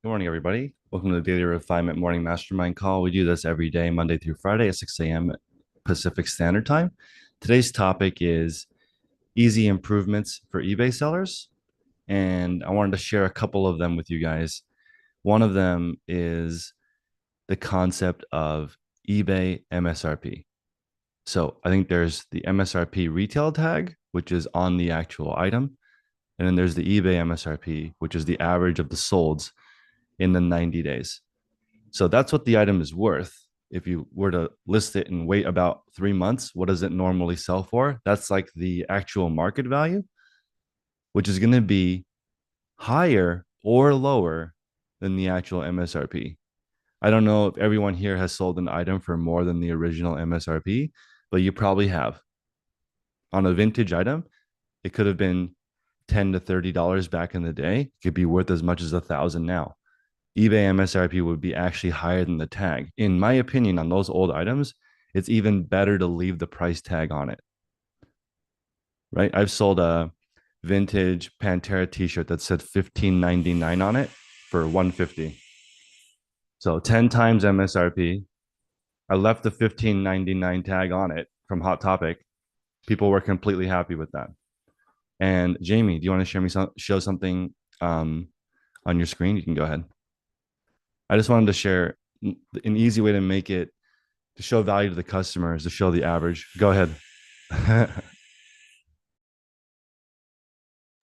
Good morning, everybody. Welcome to the Daily Refinement Morning Mastermind Call. We do this every day, Monday through Friday at 6 a.m. Pacific Standard Time. Today's topic is easy improvements for eBay sellers. And I wanted to share a couple of them with you guys. One of them is the concept of eBay MSRP. So I think there's the MSRP retail tag, which is on the actual item. And then there's the eBay MSRP, which is the average of the solds in the 90 days. So that's what the item is worth. If you were to list it and wait about 3 months, what does it normally sell for? That's like the actual market value, which is going to be higher or lower than the actual MSRP. I don't know if everyone here has sold an item for more than the original MSRP, but you probably have. On a vintage item, it could have been $10 to $30 back in the day. It could be worth as much as 1,000 now. eBay MSRP would be actually higher than the tag. In my opinion, on those old items, it's even better to leave the price tag on it, right? I've sold a vintage Pantera t-shirt that said $15.99 on it for $150. So 10 times MSRP. I left the $15.99 tag on it from Hot Topic. People were completely happy with that. And Jamie, do you want to show something on your screen? You can go ahead. I just wanted to share an easy way to make it to show value to the customers, to show the average. Go ahead.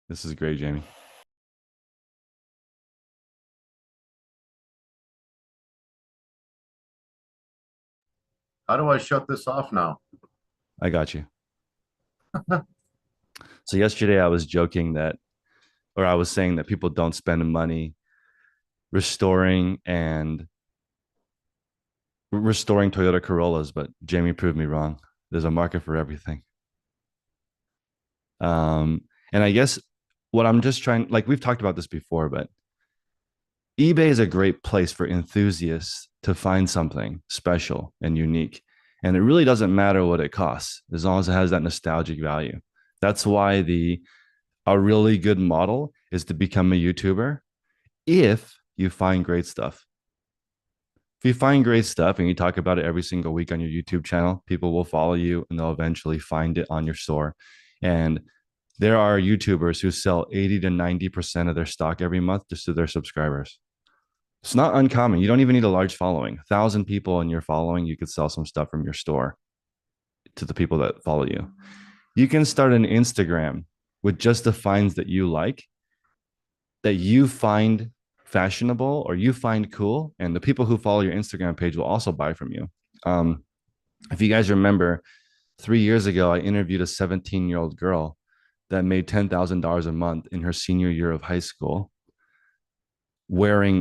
This is great, Jamie. How do I shut this off now? I got you. So yesterday I was joking that, or I was saying that people don't spend money restoring and restoring Toyota Corollas, but Jamie proved me wrong. There's a market for everything. And I guess what I'm just trying, like we've talked about this before, but eBay is a great place for enthusiasts to find something special and unique. And it really doesn't matter what it costs as long as it has that nostalgic value. That's why a really good model is to become a YouTuber if you find great stuff. If you find great stuff and you talk about it every single week on your YouTube channel, people will follow you and they'll eventually find it on your store. And there are YouTubers who sell 80 to 90% of their stock every month just to their subscribers. It's not uncommon. You don't even need a large following. 1,000 people in your following, you could sell some stuff from your store to the people that follow you. You can start an Instagram with just the finds that you like, that you find fashionable or you find cool, and the people who follow your Instagram page will also buy from you. If you guys remember, 3 years ago, I interviewed a 17-year-old girl that made $10,000 a month in her senior year of high school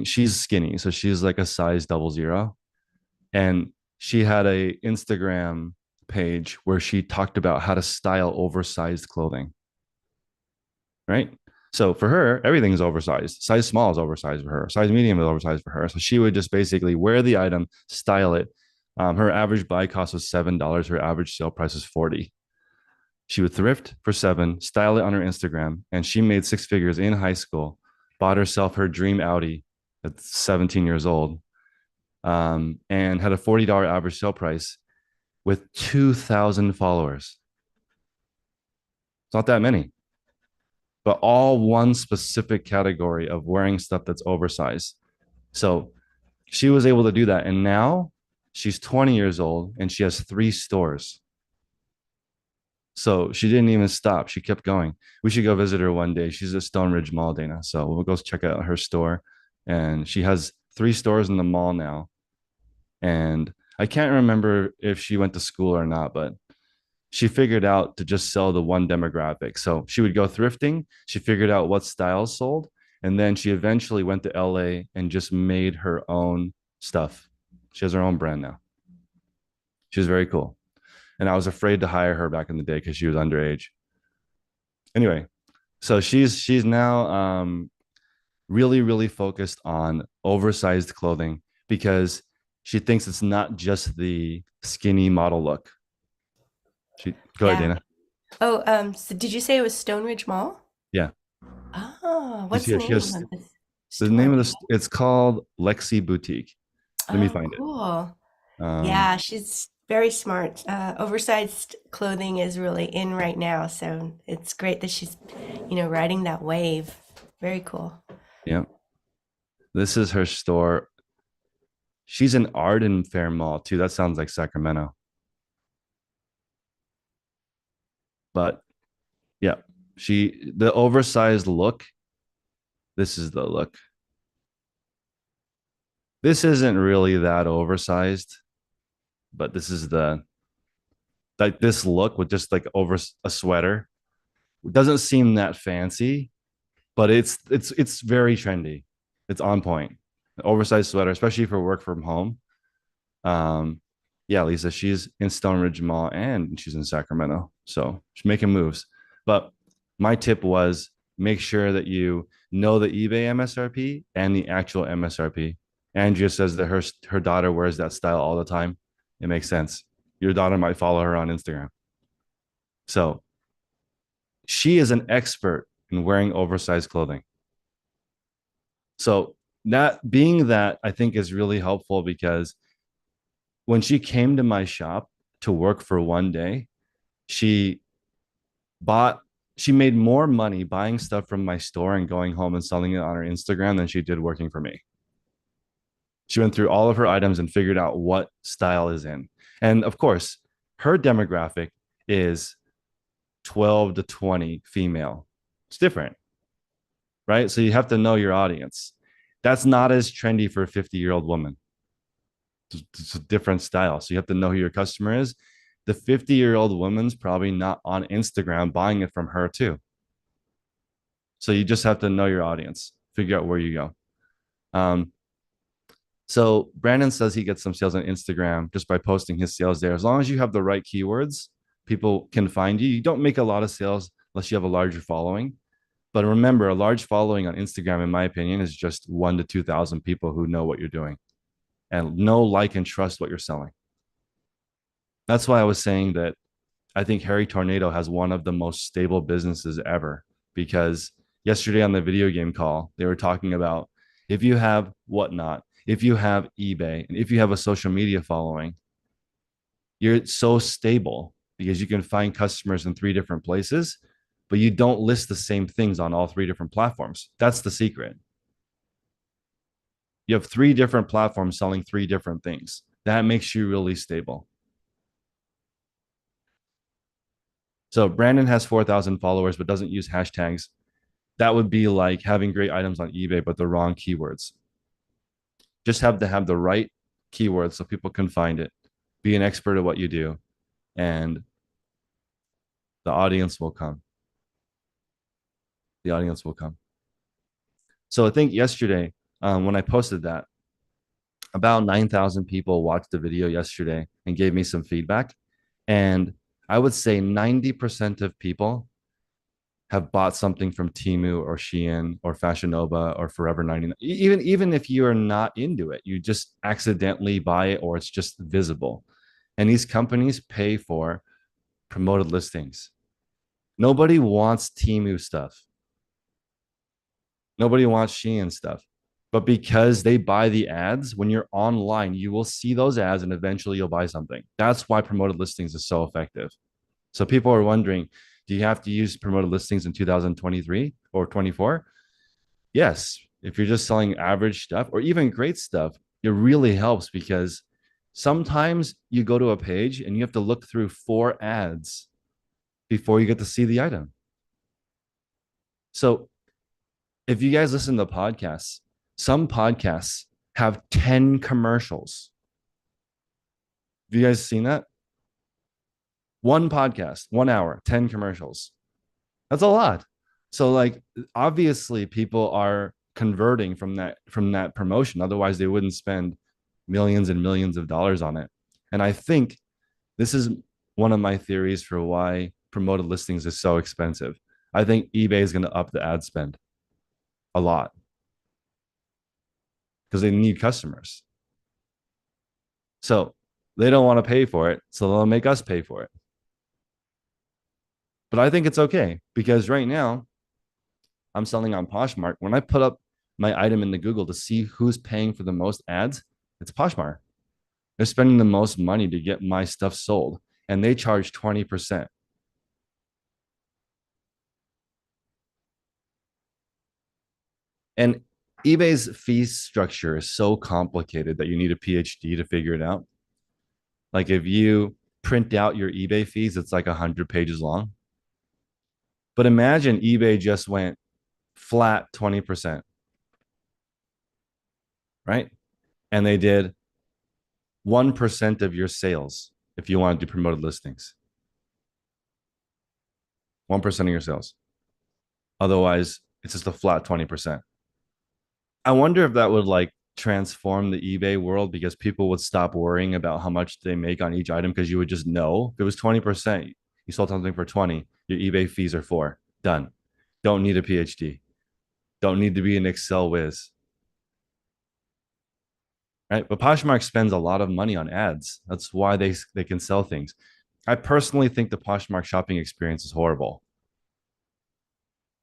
she's skinny, so she's like a size 00, and she had a Instagram page where she talked about how to style oversized clothing, right? So for her, everything's oversized. Size small is oversized for her. Size medium is oversized for her. So she would just basically wear the item, style it. Her average buy cost was $7. Her average sale price is 40. She would thrift for 7, style it on her Instagram, and she made 6 figures in high school. Bought herself her dream Audi at 17 years old, and had a $40 average sale price with 2,000 followers. It's not that many, but all one specific category of wearing stuff that's oversized. So she was able to do that. And now she's 20 years old and she has 3 stores. So she didn't even stop. She kept going. We should go visit her one day. She's at Stone Ridge Mall, Dana. So we'll go check out her store. And she has 3 stores in the mall now. And I can't remember if she went to school or not, but she figured out to just sell the one demographic. So she would go thrifting. She figured out what styles sold. And then she eventually went to LA and just made her own stuff. She has her own brand now. She was very cool. And I was afraid to hire her back in the day because she was underage. Anyway, so she's now really focused on oversized clothing because she thinks it's not just the skinny model look. Go ahead, Yeah. Dana. Oh, so did you say it was Stone Ridge Mall? Yeah. Oh, You what's see the her. She name has of this? The name store. of this, it's called Lexi Boutique. Let me Oh, find it. cool. Um, Yeah, she's very smart. Oversized clothing is really in right now, so it's great that she's, riding that wave. Very cool. yeah, this is her store. She's in Arden Fair Mall too. That sounds like Sacramento. But yeah, the oversized look. This is the look. This isn't really that oversized, but this is the like this look with just like over a sweater. It doesn't seem that fancy, but it's very trendy. It's on point. An oversized sweater, especially for work from home. Um, yeah, Lisa, she's in Stone Ridge Mall and she's in Sacramento, so she's making moves. But my tip was make sure that you know the eBay MSRP and the actual MSRP. Andrea says that her daughter wears that style all the time. It makes sense. Your daughter might follow her on Instagram. So she is an expert in wearing oversized clothing. So that I think is really helpful because when she came to my shop to work for one day, she bought she made more money buying stuff from my store and going home and selling it on her Instagram than she did working for me. She went through all of her items and figured out what style is in. And of course, her demographic is 12 to 20 female. It's different, right? So you have to know your audience. That's not as trendy for a 50-year-old woman. It's a different style. So you have to know who your customer is. The 50-year-old woman's probably not on Instagram buying it from her too. So you just have to know your audience, figure out where you go. So Brandon says he gets some sales on Instagram just by posting his sales there. As long as you have the right keywords, people can find you. You don't make a lot of sales unless you have a larger following. But remember, a large following on Instagram, in my opinion, is just 1 to 2,000 people who know what you're doing and know, like, and trust what you're selling. That's why I was saying that I think Harry Tornado has one of the most stable businesses ever because yesterday on the video game call, they were talking about if you have whatnot, if you have eBay, and if you have a social media following, you're so stable because you can find customers in 3 different places, but you don't list the same things on all 3 different platforms. That's the secret. You have 3 different platforms selling 3 different things. That makes you really stable. So Brandon has 4,000 followers, but doesn't use hashtags. That would be like having great items on eBay, but the wrong keywords. Just have to have the right keywords so people can find it. Be an expert at what you do, and the audience will come. The audience will come. So I think yesterday, when I posted that, about 9,000 people watched the video yesterday and gave me some feedback. And I would say 90% of people have bought something from Temu or Shein or Fashion Nova or Forever 99. Even if you are not into it, you just accidentally buy it or it's just visible. And these companies pay for promoted listings. Nobody wants Temu stuff. Nobody wants Shein stuff. But because they buy the ads, when you're online, you will see those ads and eventually you'll buy something. That's why promoted listings is so effective. So people are wondering, do you have to use promoted listings in 2023 or 24? Yes. If you're just selling average stuff or even great stuff, it really helps because sometimes you go to a page and you have to look through 4 ads before you get to see the item. So if you guys listen to podcasts, some podcasts have 10 commercials. Have you guys seen that? One podcast, 1 hour, 10 commercials. That's a lot. So like obviously people are converting from that promotion. Otherwise they wouldn't spend millions and millions of dollars on it. And I think this is one of my theories for why promoted listings is so expensive. I think eBay is going to up the ad spend a lot because they need customers. So they don't want to pay for it. So they'll make us pay for it. But I think it's okay because right now I'm selling on Poshmark. When I put up my item in the Google to see who's paying for the most ads, it's Poshmark. They're spending the most money to get my stuff sold, and they charge 20%. And eBay's fee structure is so complicated that you need a PhD to figure it out. Like if you print out your eBay fees, it's like 100 pages long. But imagine eBay just went flat 20%, right? And they did 1% of your sales if you want to do promoted listings. 1% of your sales. Otherwise, it's just a flat 20%. I wonder if that would like transform the eBay world because people would stop worrying about how much they make on each item because you would just know if it was 20%, you sold something for 20, your eBay fees are 4. Done. Don't need a PhD. Don't need to be an Excel whiz. Right? But Poshmark spends a lot of money on ads. That's why they can sell things. I personally think the Poshmark shopping experience is horrible.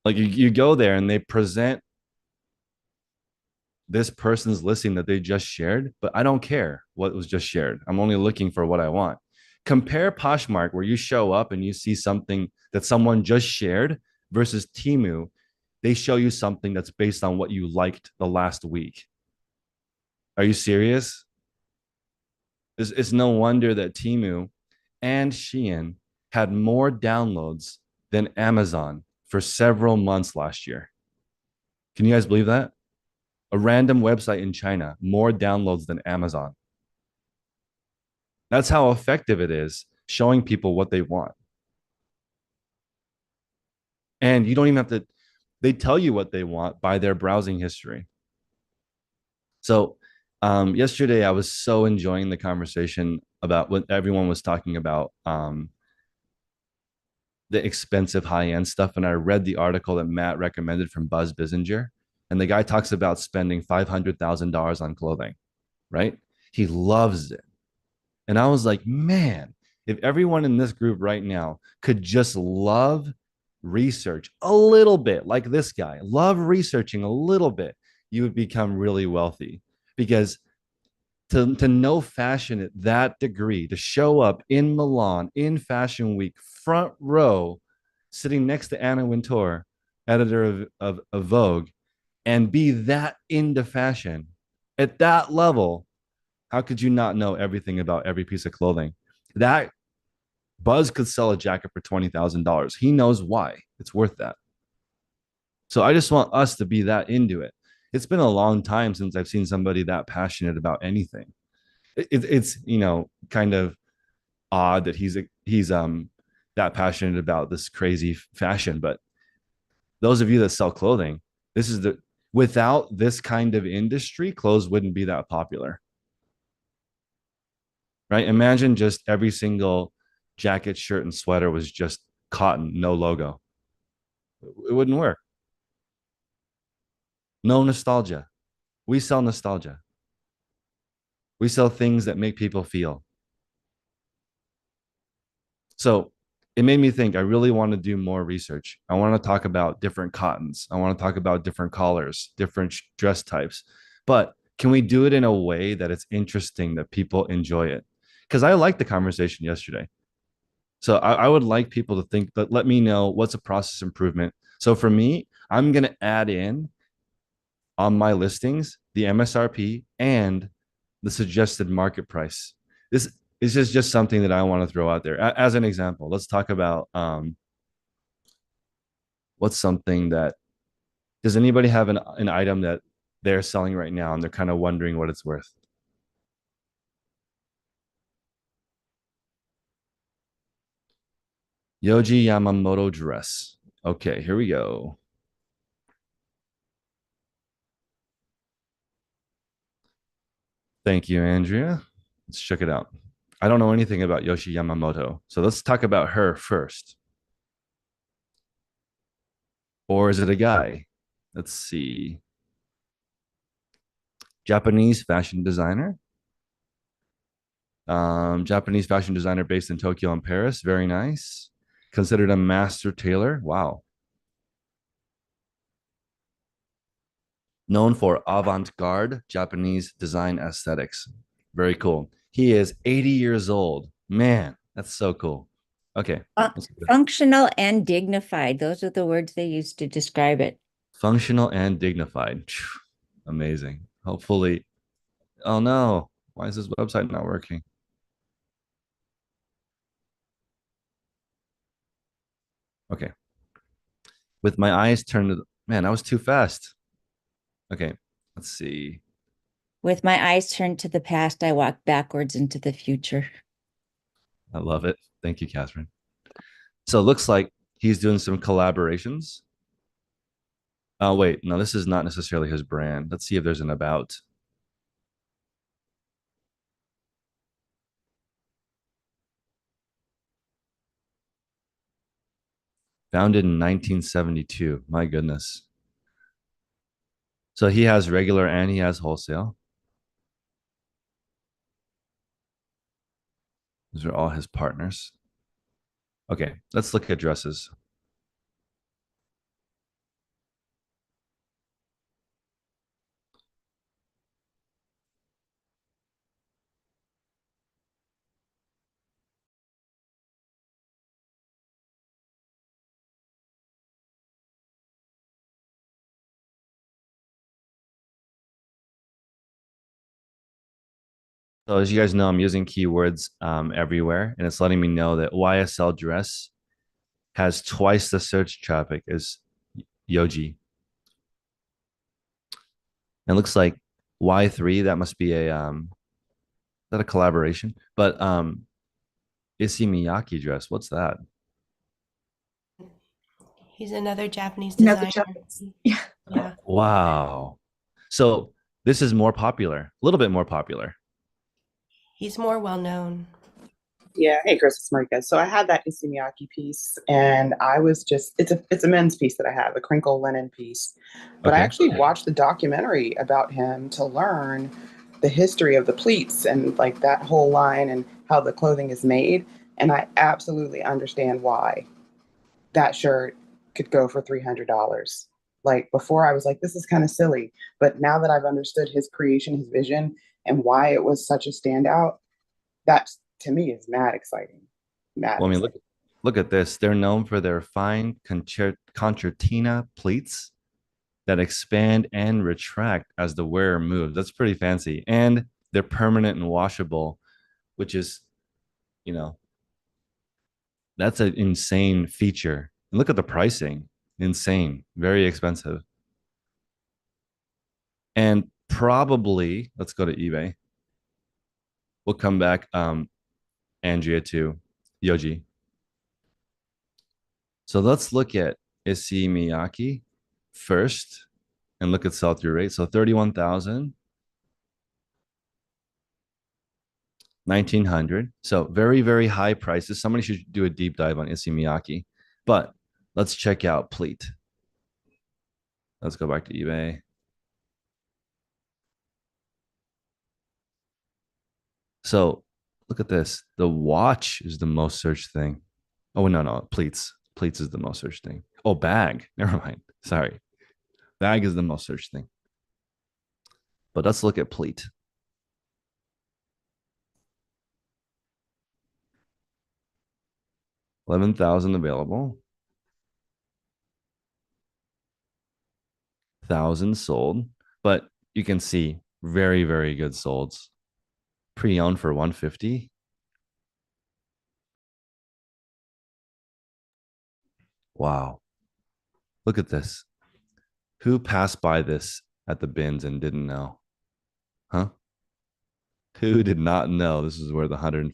Like you go there and they present this person's listing that they just shared, but I don't care what was just shared. I'm only looking for what I want. Compare Poshmark, where you show up and you see something that someone just shared, versus Temu. They show you something that's based on what you liked the last week. Are you serious? It's no wonder that Temu and Shein had more downloads than Amazon for several months last year. Can you guys believe that? A random website in China, more downloads than Amazon. That's how effective it is showing people what they want. And you don't even have to, they tell you what they want by their browsing history. So, yesterday I was so enjoying the conversation about what everyone was talking about, the expensive high end stuff. And I read the article that Matt recommended from Buzz Bissinger. And the guy talks about spending $500,000 on clothing, right? He loves it. And I was like, man, if everyone in this group right now could just love research a little bit, like this guy, love researching a little bit, you would become really wealthy. Because to know fashion at that degree, to show up in Milan in Fashion Week, front row, sitting next to Anna Wintour, editor of Vogue, and be that into fashion at that level, how could you not know everything about every piece of clothing? That Buzz could sell a jacket for $20,000. He knows why it's worth that. So I just want us to be that into it. It's been a long time since I've seen somebody that passionate about anything. It's kind of odd that he's that passionate about this crazy fashion. But those of you that sell clothing, this is the without this kind of industry, clothes wouldn't be that popular. Right? Imagine just every single jacket, shirt, and sweater was just cotton, no logo. It wouldn't work. No nostalgia. We sell nostalgia. We sell things that make people feel. So it made me think I really want to do more research. I want to talk about different cottons. I want to talk about different collars, different dress types. But can we do it in a way that it's interesting, that people enjoy it? Because I liked the conversation yesterday. So I would like people to think, but let me know what's a process improvement. So for me, I'm going to add in on my listings the MSRP and the suggested market price. This is just something that I want to throw out there as an example. Let's talk about what's something that, does anybody have an item that they're selling right now and they're kind of wondering what it's worth? Yoji Yamamoto dress. Okay, here we go. Thank you, Andrea. Let's check it out. I don't know anything about Yoshi Yamamoto, so let's talk about her first. Or is it a guy? Let's see. Japanese fashion designer. Japanese fashion designer based in Tokyo and Paris. Very nice. Considered a master tailor. Wow. known for avant-garde Japanese design aesthetics. Very cool. He is 80 years old. Man, that's so cool. Okay. Functional and dignified. Those are the words they used to describe it. Functional and dignified. Amazing. Hopefully. Oh no. Why is this website not working? Okay. With my eyes turned to man, I was too fast. Okay. Let's see. With my eyes turned to the past, I walk backwards into the future. I love it. Thank you, Catherine. So it looks like he's doing some collaborations. Oh, wait. No, this is not necessarily his brand. Let's see if there's an about. Founded in 1972. My goodness. So he has regular and he has wholesale. These are all his partners. Okay, let's look at dresses. So as you guys know, I'm using keywords everywhere, and it's letting me know that YSL dress has twice the search traffic as Yoji. It looks like Y3, that must be a is that a collaboration? But Issey Miyake dress, what's that? He's another Japanese Another designer. Japanese. Yeah. Yeah. Wow. So this is more popular, a little bit more popular. He's more well known. Yeah. Hey, Chris, it's Marika. So I had that Isumiyaki piece, and I was just it's a men's piece that I have, a crinkle linen piece. But I Okay. actually watched the documentary about him to learn the history of the pleats and like that whole line and how the clothing is made. And I absolutely understand why that shirt could go for $300. Like before, I was like, this is kind of silly. But now that I've understood his creation, his vision, and why it was such a standout, that to me is mad exciting. Mad Well, I mean, exciting. look at this. They're known for their fine concertina pleats that expand and retract as the wearer moves. That's pretty fancy. And they're permanent and washable, which is, you know, that's an insane feature. And look at the pricing. Insane. Very expensive. And probably, let's go to eBay. We'll come back, Andrea, to Yoji. So let's look at Issey Miyake first and look at sell-through rate. So 31,000, 1,900. So very, very high prices. Somebody should do a deep dive on Issey Miyake. But let's check out Pleat. Let's go back to eBay. So look at this. The watch is the most searched thing. Oh, no. Pleats. Pleats is the most searched thing. Oh, bag. Never mind. Sorry. Bag is the most searched thing. But let's look at pleat. 11,000 available. 1,000 sold. But you can see very, very good solds. Pre-owned for 150. Wow. Look at this. Who passed by this at the bins and didn't know? Huh? Who did not know this is worth $150?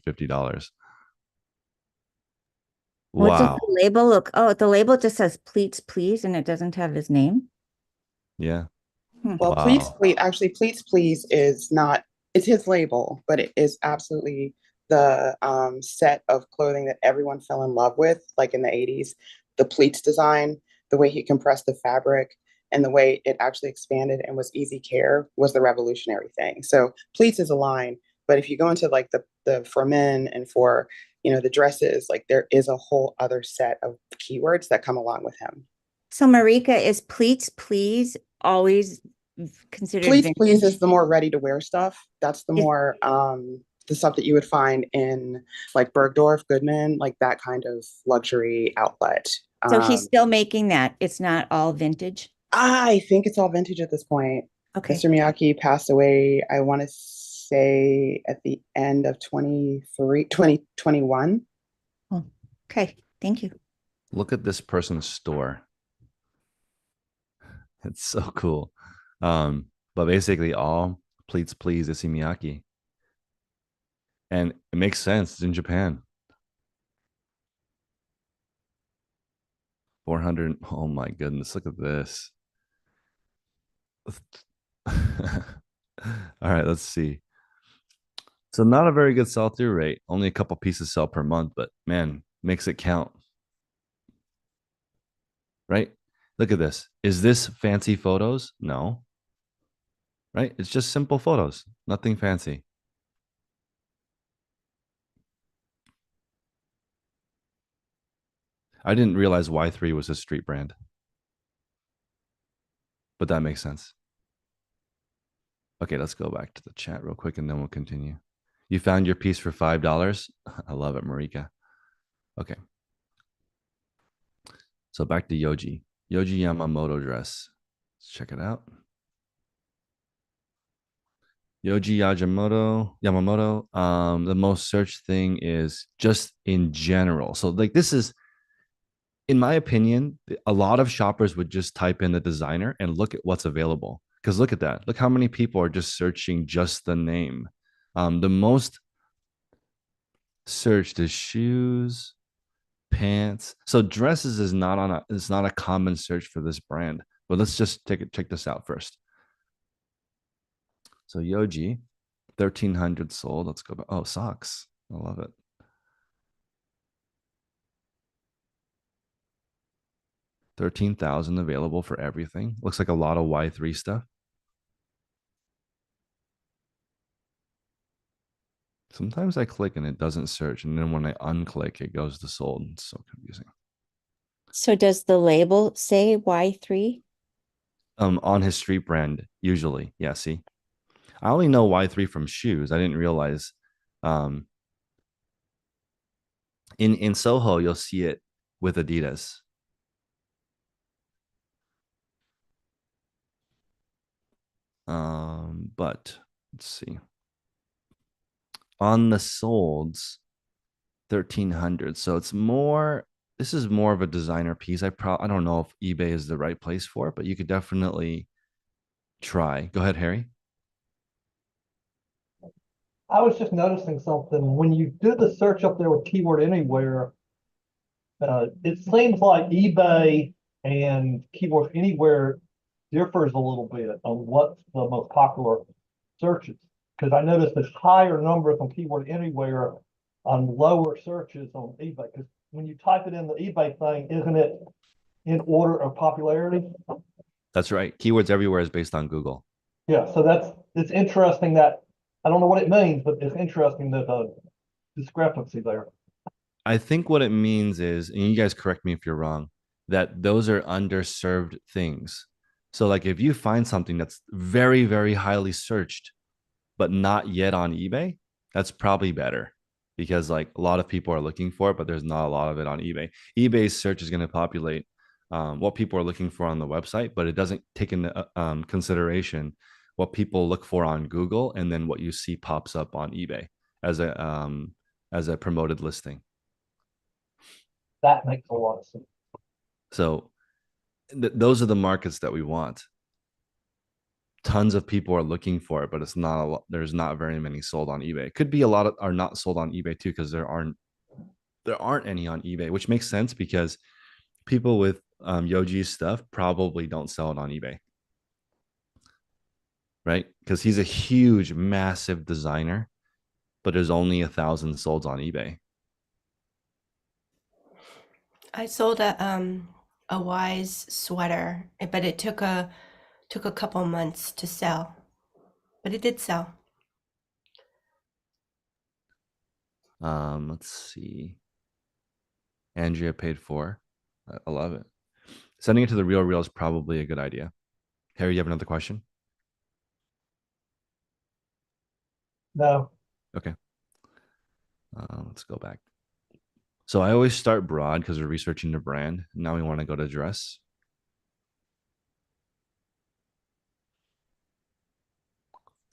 What does Wow. the label look? Oh, the label just says pleats, please, and it doesn't have his name. Yeah. Well, Pleats Wow. Please, actually, Pleats Please is not, it's his label, but it is absolutely the set of clothing that everyone fell in love with, like in the 80s. The pleats design, the way he compressed the fabric, and the way it actually expanded and was easy care was the revolutionary thing. So pleats is a line, but if you go into like the for men and for the dresses, like there is a whole other set of keywords that come along with him. So Marika, is pleats, please always considered Please Please vintage? is the more ready to wear stuff. That's the Is- more the stuff that you would find in like Bergdorf, Goodman, like that kind of luxury outlet. So he's Um, still making that. It's not all vintage. I think it's all vintage at this point. Okay. Mr. Miyake passed away, I want to say at the end of 2021. Oh, okay. Thank you. Look at this person's store. It's so cool. But basically all pleats please is Miyake. And it makes sense. It's in Japan. 400. Oh my goodness. Look at this. All right, let's see. So not a very good sell through rate. Only a couple pieces sell per month, but man, makes it count. Right? Look at this. Is this fancy photos? No. Right? It's just simple photos. Nothing fancy. I didn't realize Y3 was a street brand, but that makes sense. Okay, let's go back to the chat real quick and then we'll continue. You found your piece for $5. I love it, Marika. Okay. So back to Yoji. Yoji Yamamoto dress. Let's check it out. Yoji Yamamoto. The most searched thing is just in general. So like this is, in my opinion, a lot of shoppers would just type in the designer and look at what's available. Because look at that. Look how many people are just searching just the name. The most searched is shoes, pants. So dresses is not on a, it's not a common search for this brand. But let's just check this out first. So Yoji, 1,300 sold. Let's go back. Oh, socks. I love it. 13,000 available for everything. Looks like a lot of Y3 stuff. Sometimes I click and it doesn't search. And then when I unclick, it goes to sold. It's so confusing. So does the label say Y3? On his street brand, usually. Yeah, see. I only know Y3 from shoes. I didn't realize in Soho, you'll see it with Adidas. But let's see. On the solds, 1,300. So it's more, this is more of a designer piece. I don't know if eBay is the right place for it, but you could definitely try. Go ahead, Harry. I was just noticing something. When you do the search up there with keyword anywhere, it seems like eBay and keyword anywhere differs a little bit on what's the most popular searches. Because I noticed there's higher numbers on keyword anywhere on lower searches on eBay. Because when you type it in the eBay thing, isn't it in order of popularity? That's right. Keywords everywhere is based on Google. Yeah, so it's interesting that I don't know what it means, but it's interesting that the discrepancy there. I think what it means is, and you guys correct me if you're wrong, that those are underserved things. So like if you find something that's very, very highly searched, but not yet on eBay, that's probably better because like a lot of people are looking for it, but there's not a lot of it on eBay. eBay's search is going to populate what people are looking for on the website, but it doesn't take into consideration what people look for on Google and then what you see pops up on eBay as a promoted listing. That makes a lot of sense. So those are the markets that we want. Tons of people are looking for it, but it's not a lot. There's not very many sold on eBay. It could be a lot of are not sold on eBay too, because there aren't any on eBay, which makes sense because people with Yoji's stuff probably don't sell it on eBay, right? Because he's a huge, massive designer, but there's only 1,000 sold on eBay. I sold a Wise sweater, but it took a couple months to sell, but it did sell. Let's see. Andrea paid for. I love it. Sending it to the Real Real is probably a good idea. Harry, you have another question? No, Okay. Let's go back. So I always start broad because we're researching the brand. Now we want to go to dress.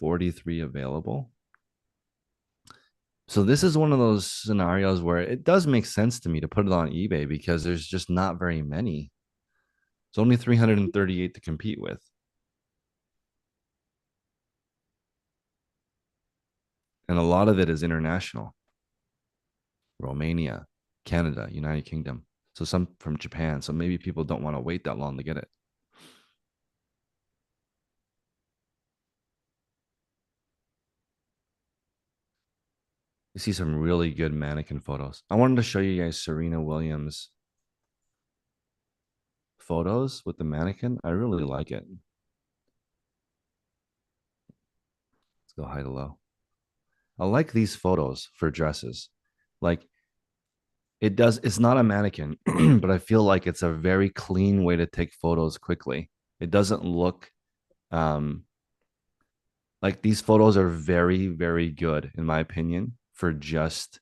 $43 available. So this is one of those scenarios where it does make sense to me to put it on eBay because there's just not very many. It's only 338 to compete with. And a lot of it is international. Romania, Canada, United Kingdom. So some from Japan. So maybe people don't want to wait that long to get it. You see some really good mannequin photos. I wanted to show you guys Serena Williams photos with the mannequin. I really like it. Let's go high to low. I like these photos for dresses. Like it's not a mannequin, but I feel like it's a very clean way to take photos quickly. It doesn't look like these photos are very, very good, in my opinion, for just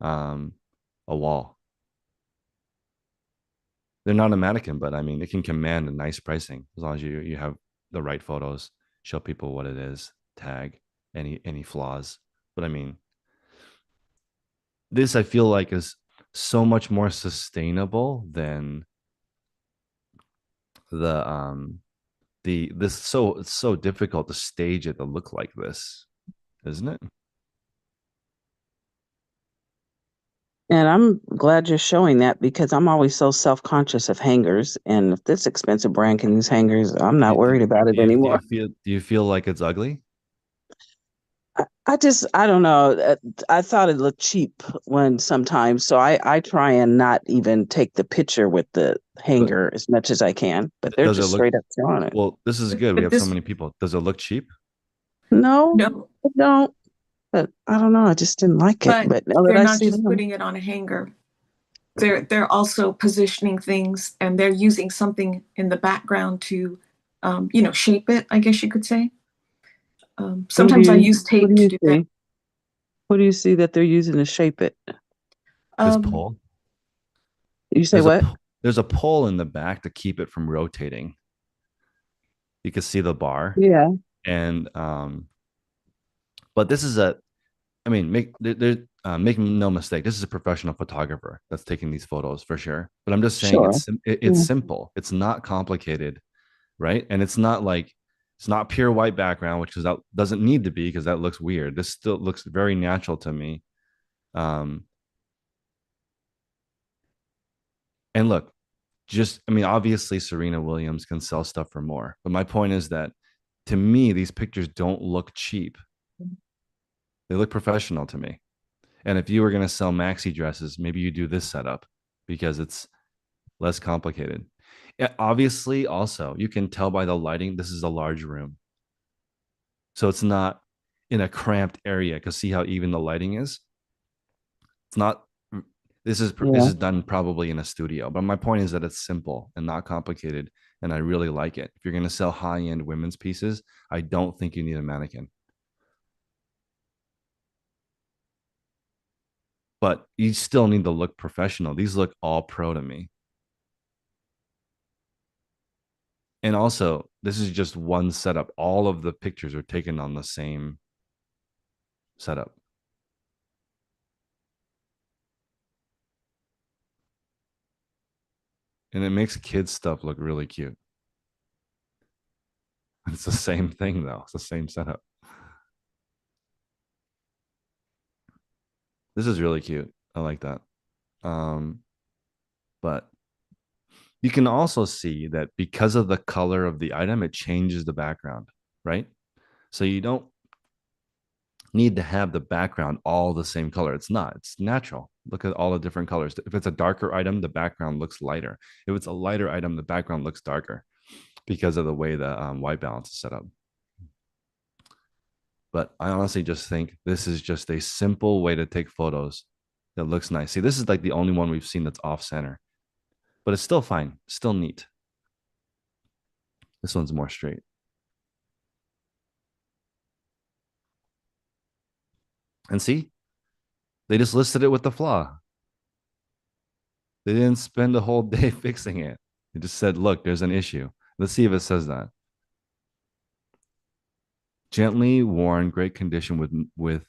a wall. They're not a mannequin, but I mean, it can command a nice pricing as long as you have the right photos, show people what it is, tag any flaws. But I mean, this I feel like is so much more sustainable than this. So it's so difficult to stage it to look like this, isn't it? And I'm glad you're showing that because I'm always so self-conscious of hangers. And if this expensive brand can use hangers, I'm not worried about it anymore. Do you feel like it's ugly? I don't know. I thought it looked cheap when sometimes, so I try and not even take the picture with the hanger as much as I can, but they're Does it just look straight up showing it. well? This is good. We But have so this, many people. Does it look cheap? No, no, I don't. But I don't know. I just didn't like it. but But now that they're I not see just them, putting it on a hanger. They're also positioning things, and they're using something in the background to, shape it, I guess you could say. Sometimes I use what tape do to you do that. see? What do you see that they're using to shape it? This Um, pole. You say what? There's a pole in the back to keep it from rotating. You can see the bar, Yeah, and but this is I mean, make no mistake. This is a professional photographer that's taking these photos for sure. But I'm just saying sure. it's Yeah. simple. It's not complicated, right? And it's not like it's not pure white background, which is that doesn't need to be because that looks weird. This still looks very natural to me. Um, and look, I mean, obviously Serena Williams can sell stuff for more, but my point is that to me, these pictures don't look cheap. They look professional to me. And if you were going to sell maxi dresses, maybe you do this setup because it's less complicated. Yeah, obviously, also, you can tell by the lighting, this is a large room. So it's not in a cramped area because see how even the lighting is? It's not this Yeah. is done probably in a studio, but my point is that it's simple and not complicated, and I really like it. If you're going to sell high-end women's pieces, I don't think you need a mannequin. But you still need to look professional. These look all pro to me. And also, this is just one setup. All of the pictures are taken on the same setup. And it makes kids stuff look really cute. It's the same thing though. It's the same setup. This is really cute. I like that. But you can also see that because of the color of the item, it changes the background, right? So you don't need to have the background all the same color. It's not, it's natural. Look at all the different colors. If it's a darker item, the background looks lighter. If it's a lighter item, the background looks darker because of the way the white balance is set up. But I honestly just think this is just a simple way to take photos that looks nice. See, this is like the only one we've seen that's off center, but it's still fine, still neat. This one's more straight. And see, they just listed it with the flaw. They didn't spend a whole day fixing it. They just said, look, there's an issue. Let's see if it says that. Gently worn, great condition with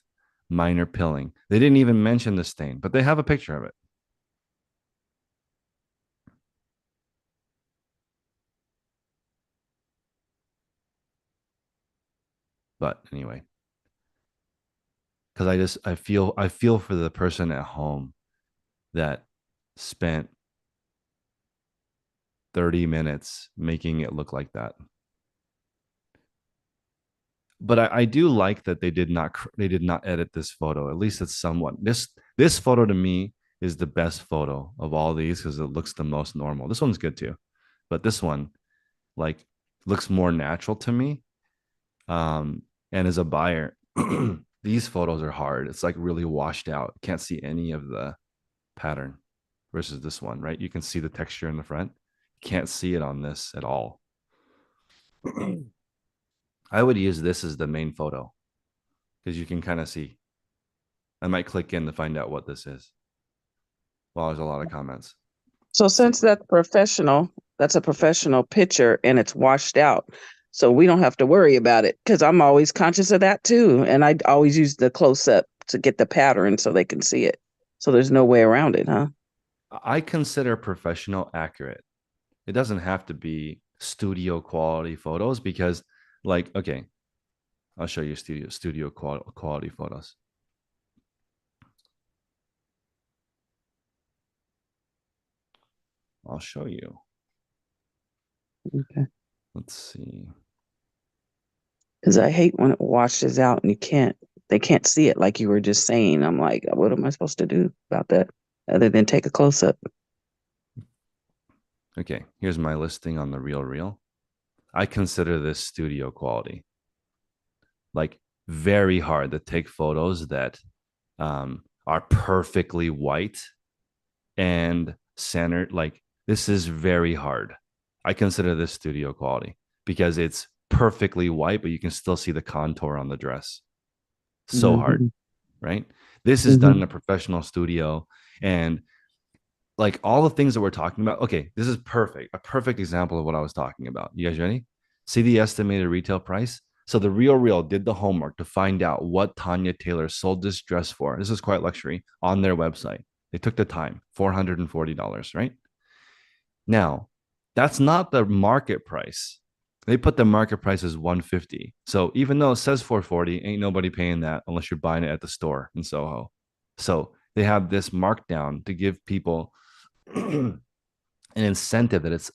minor pilling. They didn't even mention the stain, but they have a picture of it. But anyway, because I feel for the person at home that spent 30 minutes making it look like that. But I do like that they did not edit this photo. At least it's somewhat this photo to me is the best photo of all these because it looks the most normal. This one's good too, but this one like looks more natural to me. And as a buyer, these photos are hard. It's like really washed out. Can't see any of the pattern versus this one, right? You can see the texture in the front. Can't see it on this at all. I would use this as the main photo because you can kind of see. I might click in to find out what this is. Well, there's a lot of comments. So since that's a professional picture and it's washed out. So we don't have to worry about it because I'm always conscious of that too. And I always use the close up to get the pattern so they can see it. So there's no way around it, huh? I consider professional accurate. It doesn't have to be studio quality photos because like, okay, I'll show you studio quality photos. I'll show you. Okay. Let's see. Because I hate when it washes out and they can't see it like you were just saying. I'm like, what am I supposed to do about that other than take a close up? Okay, here's my listing on the Real. I consider this studio quality. Like very hard to take photos that are perfectly white and centered. Like this is very hard. I consider this studio quality because it's perfectly white, but you can still see the contour on the dress. So hard, right? This is done in a professional studio. And like all the things that we're talking about. Okay, this is perfect. A perfect example of what I was talking about. You guys ready? See the estimated retail price? So the Real did the homework to find out what Tanya Taylor sold this dress for. This is quite luxury on their website. They took the time, $440, right? Now, that's not the market price. They put the market price as 150. So even though it says 440, ain't nobody paying that unless you're buying it at the store in Soho. So they have this markdown to give people an incentive that it's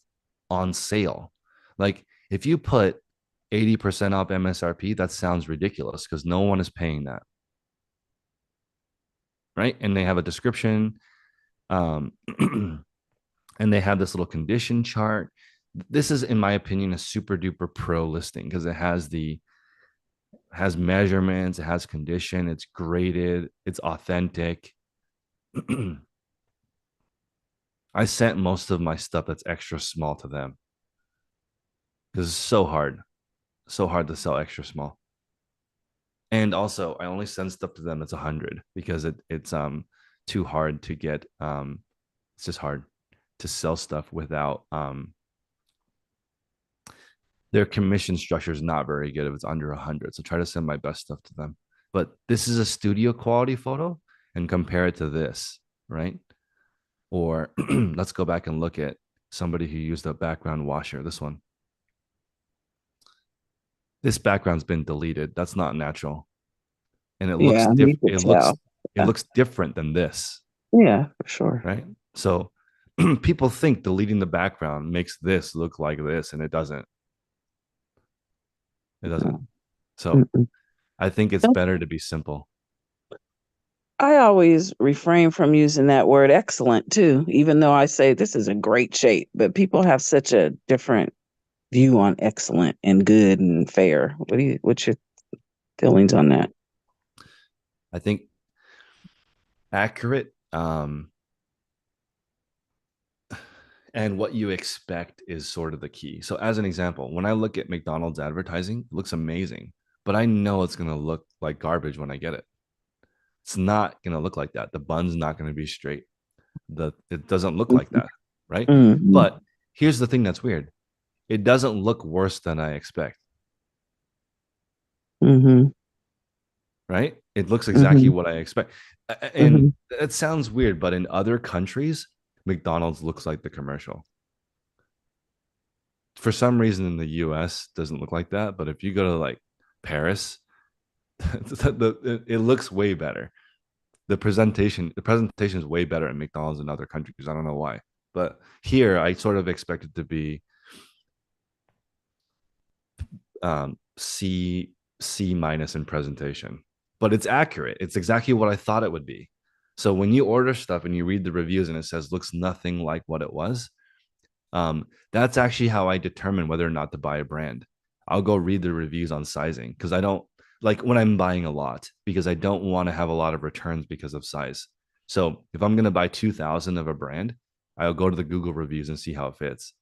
on sale. Like if you put 80% off MSRP, that sounds ridiculous because no one is paying that. Right. And they have a description. And they have this little condition chart. This is, in my opinion, a super duper pro listing because it has measurements, it has condition, it's graded, it's authentic. I sent most of my stuff that's extra small to them because it's so hard to sell extra small. And also, I only send stuff to them that's 100 because it's too hard to get. It's just hard to sell stuff without their commission structure is not very good if it's under 100. So try to send my best stuff to them. But this is a studio quality photo and compare it to this, right? Or let's go back and look at somebody who used a background washer. This one. This background's been deleted. That's not natural. And it looks different. It looks different than this. Yeah, for sure. Right. So people think deleting the background makes this look like this, and it doesn't. It doesn't. So I think it's better to be simple. I always refrain from using that word excellent too, even though I say this is a great shape, but people have such a different view on excellent and good and fair. What's your feelings on that? I think accurate and what you expect is sort of the key. So as an example, when I look at McDonald's advertising, it looks amazing, but I know it's going to look like garbage when I get it. It's not going to look like that. The bun's not going to be straight. It doesn't look like that, right? Mhm. But here's the thing that's weird. It doesn't look worse than I expect, Mhm. right? It looks exactly Mhm. what I expect. And Mhm. it sounds weird, but in other countries, McDonald's looks like the commercial. For some reason in the US doesn't look like that, but if you go to like Paris, it looks way better. The presentation is way better in McDonald's in other countries. I don't know why, but here I sort of expect it to be C minus in presentation, but it's accurate. It's exactly what I thought it would be. So when you order stuff and you read the reviews and it says looks nothing like what it was, that's actually how I determine whether or not to buy a brand. I'll go read the reviews on sizing because I don't like when I'm buying a lot because I don't want to have a lot of returns because of size. So if I'm going to buy 2,000 of a brand, I'll go to the Google reviews and see how it fits. See,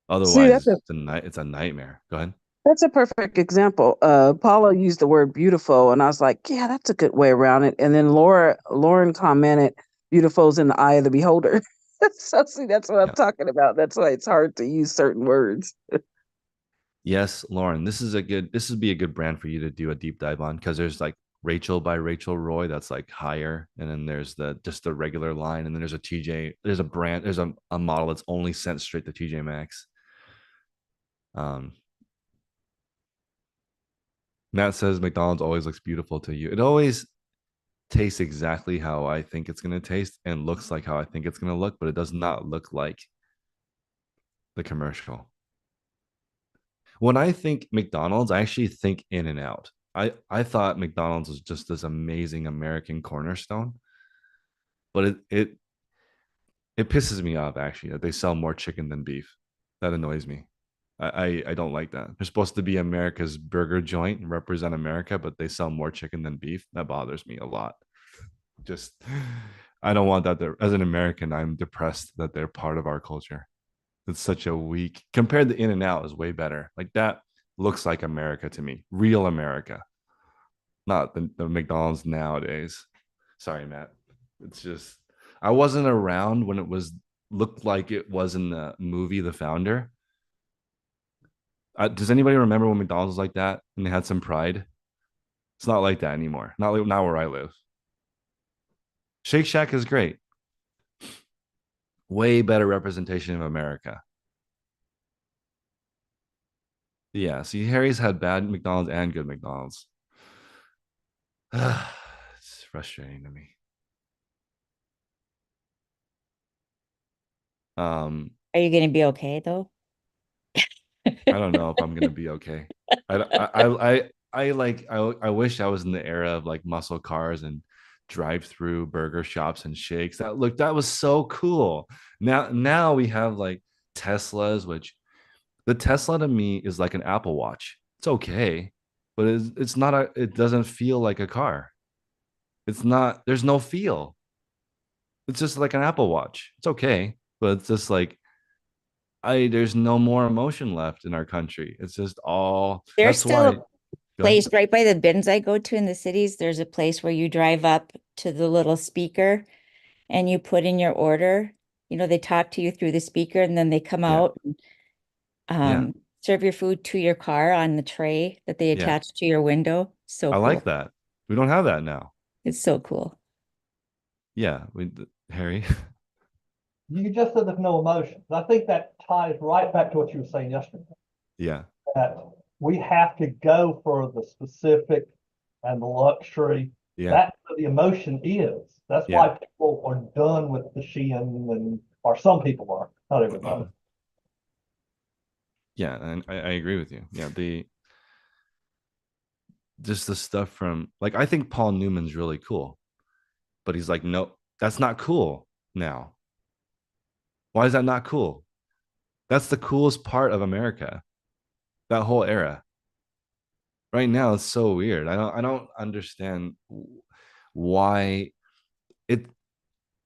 Otherwise, it's a nightmare. Go ahead. that's a perfect example. Paula used the word beautiful, and I was like, yeah, that's a good way around it. And then Lauren commented, beautiful's in the eye of the beholder. So see, that's what I'm Yeah. talking about. That's why it's hard to use certain words. Yes, Lauren, this would be a good brand for you to do a deep dive on because there's like Rachel by Rachel Roy that's like higher, and then there's the regular line, and then there's a TJ, there's a brand, there's a model that's only sent straight to TJ Maxx. Um, Matt says McDonald's always looks beautiful to you. It always tastes exactly how I think it's gonna taste and looks like how I think it's gonna look, but it does not look like the commercial. When I think McDonald's, I actually think In and Out. I thought McDonald's was just this amazing American cornerstone, but it pisses me off actually that they sell more chicken than beef. That annoys me. I don't like that. They're supposed to be America's burger joint and represent America, but they sell more chicken than beef. That bothers me a lot. Just I don't want that there. As an American, I'm depressed that they're part of our culture. It's such a weak compared to In and Out is way better. Like that looks like America to me, real America, not the McDonald's nowadays. Sorry, Matt. It's just I wasn't around when it was looked like it was in the movie The Founder. Does anybody remember when McDonald's was like that and they had some pride? It's not like that anymore. Not where I live. Shake Shack is great. Way better representation of America. Yeah, see, Harry's had bad McDonald's and good McDonald's. It's frustrating to me. Are you going to be okay though? I don't know if I'm gonna be okay. I wish I was in the era of like muscle cars and drive-through burger shops and shakes. That was so cool. Now we have like Teslas, which the Tesla to me is like an Apple Watch. It's okay, but it's not it doesn't feel like a car. It's not, there's no feel. It's just like an Apple Watch. It's okay, but it's just like there's no more emotion left in our country. It's just all There's that's still why. a Go ahead. place right by the bins I go to in the cities. There's a place where you drive up to the little speaker and you put in your order. You know, they talk to you through the speaker and then they come Yeah. out and Yeah. serve your food to your car on the tray that they Yeah. attach to your window. So I cool. like that. We don't have that now. It's so cool. Yeah. Harry. You just said there's no emotion. I think that ties right back to what you were saying yesterday, Yeah. that we have to go for the specific and the luxury. Yeah. That's what the emotion is. That's Yeah. why people are done with the Shein or some people are, not everybody. Yeah. And I agree with you. Yeah. Just the stuff from like, I think Paul Newman's really cool, but he's like, no, that's not cool now. Why is that not cool? That's the coolest part of America, that whole era. Right now, it's so weird. I don't understand why it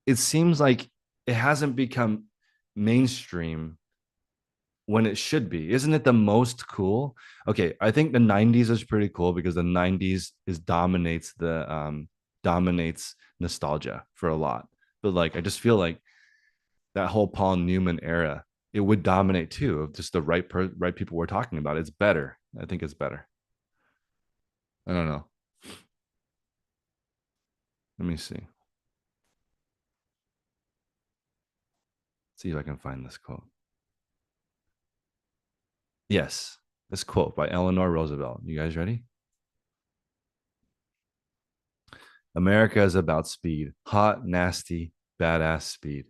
it seems like it hasn't become mainstream when it should be. Isn't it the most cool? Okay, I think the 90s is pretty cool because the 90s is dominates nostalgia for a lot. But like I just feel like that whole Paul Newman era, it would dominate too if just the right people we're talking about. It's better. I think it's better. I don't know. Let me see. See if I can find this quote. Yes, this quote by Eleanor Roosevelt. You guys ready? America is about speed, hot, nasty, badass speed.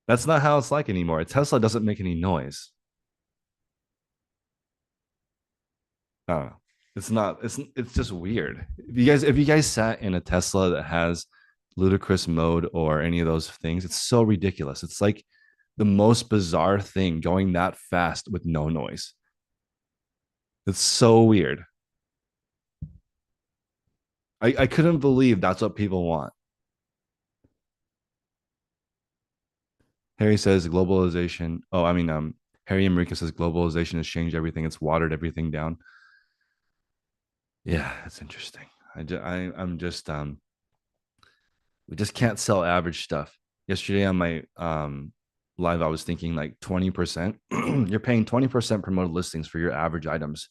That's not how it's like anymore. Tesla doesn't make any noise. I don't know. It's not. It's just weird. If you guys sat in a Tesla that has ludicrous mode or any of those things, it's so ridiculous. It's like the most bizarre thing going that fast with no noise. It's so weird. I couldn't believe that's what people want. Harry says globalization. Oh, I mean, Harry Enriquez says globalization has changed everything. It's watered everything down. Yeah, it's interesting. I'm just we just can't sell average stuff. Yesterday on my live, I was thinking like 20%. You're paying 20% promoted listings for your average items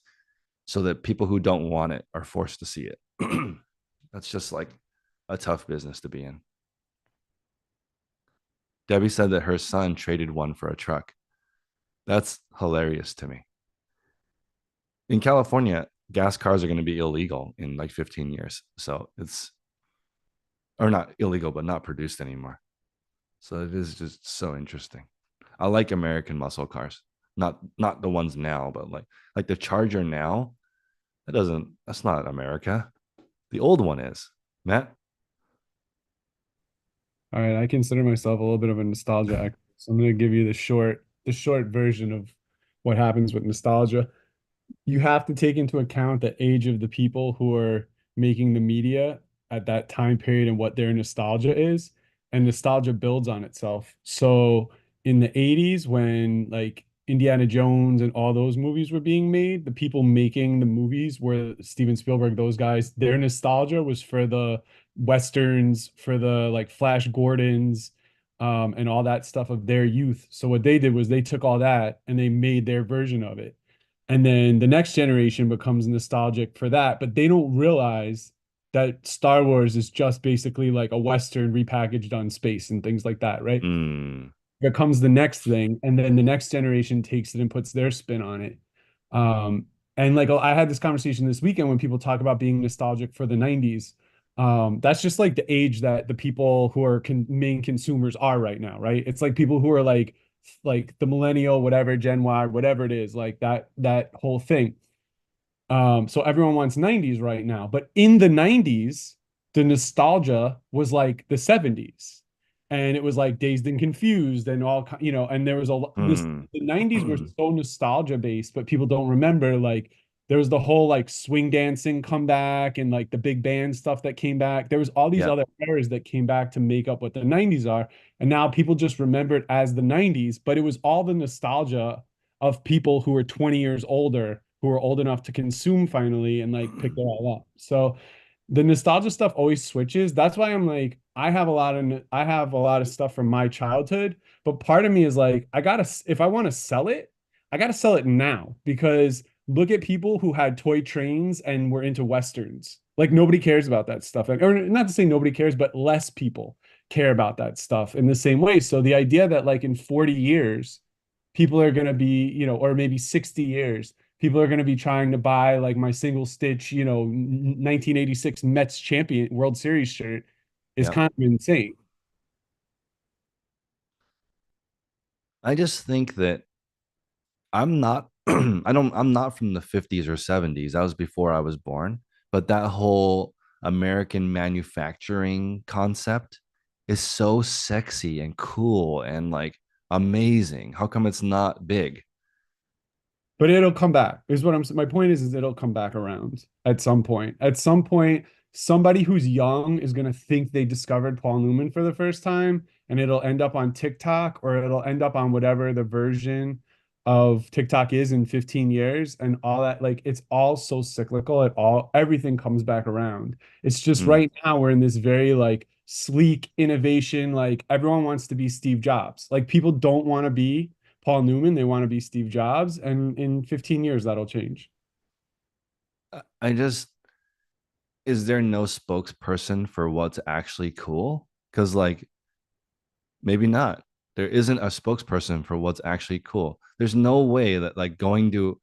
so that people who don't want it are forced to see it. That's just like a tough business to be in. Debbie said that her son traded one for a truck. That's hilarious to me. In California, gas cars are going to be illegal in like 15 years. So it's, or not illegal, but not produced anymore. So it is just so interesting. I like American muscle cars, not the ones now, but like the Charger now. That's not America. The old one is. Matt? All right, I consider myself a little bit of a nostalgia expert, so I'm going to give you the short version of what happens with nostalgia. You have to take into account the age of the people who are making the media at that time period and what their nostalgia is, and nostalgia builds on itself. So in the 80s, when like Indiana Jones and all those movies were being made, the people making the movies were Steven Spielberg, those guys, their nostalgia was for the Westerns, for the like Flash Gordons, and all that stuff of their youth. So what they did was they took all that and they made their version of it. And then the next generation becomes nostalgic for that, but they don't realize that Star Wars is just basically like a Western repackaged on space and things like that, right? Mm, Becomes the next thing, and then the next generation takes it and puts their spin on it. And like I had this conversation this weekend when people talk about being nostalgic for the 90s. That's just like the age that the people who are main consumers are right now, right? It's like people who are like the millennial, whatever, Gen Y, whatever it is, like that whole thing. So everyone wants 90s right now, but in the 90s, the nostalgia was like the 70s. And it was like Dazed and Confused and all, and there was the 90s were so nostalgia based, but people don't remember like there was the whole like swing dancing comeback and like the big band stuff that came back. There was all these yeah. other eras that came back to make up what the 90s are. And now people just remember it as the 90s, but it was all the nostalgia of people who were 20 years older, who were old enough to consume finally and like pick it all up. So the nostalgia stuff always switches. That's why I'm like, I have a lot of stuff from my childhood, but part of me is like, if I want to sell it, I gotta sell it now, because look at people who had toy trains and were into Westerns. Like nobody cares about that stuff. Or not to say nobody cares, but less people care about that stuff in the same way. So the idea that like in 40 years, people are going to be, or maybe 60 years, people are going to be trying to buy like my single stitch, 1986 Mets champion World Series shirt is Yeah. kind of insane. I just think that I'm not I'm not from the 50s or 70s. That was before I was born. But that whole American manufacturing concept is so sexy and cool and like amazing. How come it's not big? But it'll come back. Is what my point is it'll come back around at some point. At some point, somebody who's young is going to think they discovered Paul Newman for the first time, and it'll end up on TikTok or it'll end up on whatever the version of TikTok is in 15 years and all that, like it's all so cyclical. Everything comes back around. It's just Mm. right now we're in this very like sleek innovation, like everyone wants to be Steve Jobs. Like people don't want to be Paul Newman, they want to be Steve Jobs, and in 15 years that'll change. I just, is there no spokesperson for what's actually cool? Because like maybe not. There isn't a spokesperson for what's actually cool. There's no way that like going through